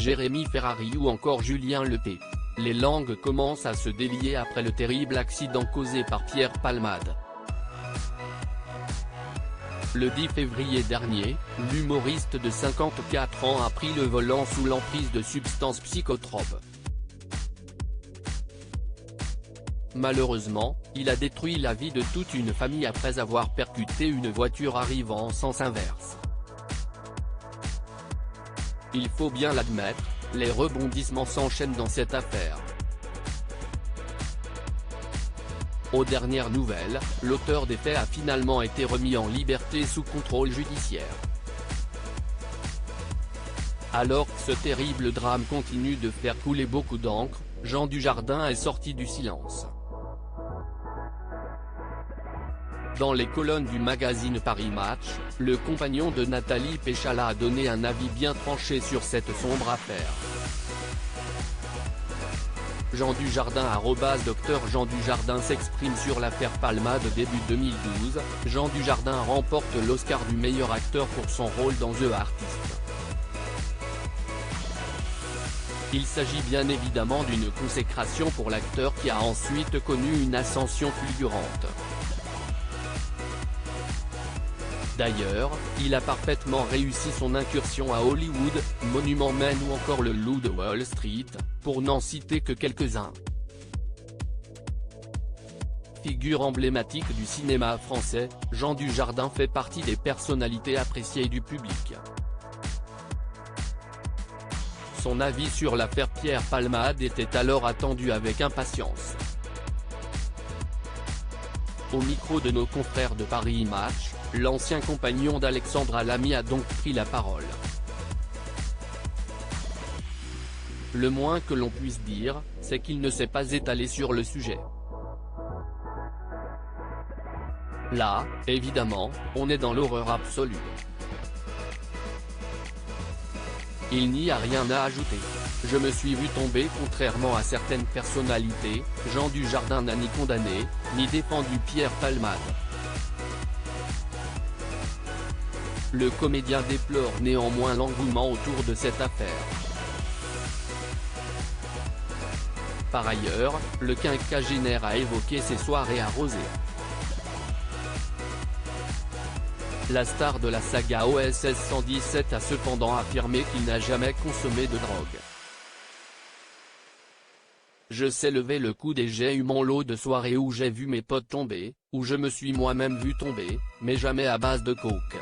Jérémy Ferrari ou encore Julien Lepé. Les langues commencent à se délier après le terrible accident causé par Pierre Palmade. Le 10 février dernier, l'humoriste de 54 ans a pris le volant sous l'emprise de substances psychotropes. Malheureusement, il a détruit la vie de toute une famille après avoir percuté une voiture arrivant en sens inverse. Il faut bien l'admettre, les rebondissements s'enchaînent dans cette affaire. Aux dernières nouvelles, l'auteur des faits a finalement été remis en liberté sous contrôle judiciaire. Alors que ce terrible drame continue de faire couler beaucoup d'encre, Jean Dujardin est sorti du silence. Dans les colonnes du magazine Paris Match, le compagnon de Nathalie Péchala a donné un avis bien tranché sur cette sombre affaire. Jean Dujardin @Dr Jean Dujardin s'exprime sur l'affaire Palmade début 2012, Jean Dujardin remporte l'Oscar du meilleur acteur pour son rôle dans The Artist. Il s'agit bien évidemment d'une consécration pour l'acteur qui a ensuite connu une ascension fulgurante. D'ailleurs, il a parfaitement réussi son incursion à Hollywood, Monument Men ou encore Le Loup de Wall Street, pour n'en citer que quelques-uns. Figure emblématique du cinéma français, Jean Dujardin fait partie des personnalités appréciées du public. Son avis sur l'affaire Pierre Palmade était alors attendu avec impatience. Au micro de nos confrères de Paris Match, l'ancien compagnon d'Alexandra Lamy a donc pris la parole. Le moins que l'on puisse dire, c'est qu'il ne s'est pas étalé sur le sujet. Là, évidemment, on est dans l'horreur absolue. Il n'y a rien à ajouter. Je me suis vu tomber. Contrairement à certaines personnalités, Jean Dujardin n'a ni condamné, ni défendu Pierre Palmade. Le comédien déplore néanmoins l'engouement autour de cette affaire. Par ailleurs, le quinquagénaire a évoqué ses soirées arrosées. La star de la saga OSS 117 a cependant affirmé qu'il n'a jamais consommé de drogue. Je sais lever le coude et j'ai eu mon lot de soirées où j'ai vu mes potes tomber, où je me suis moi-même vu tomber, mais jamais à base de coke.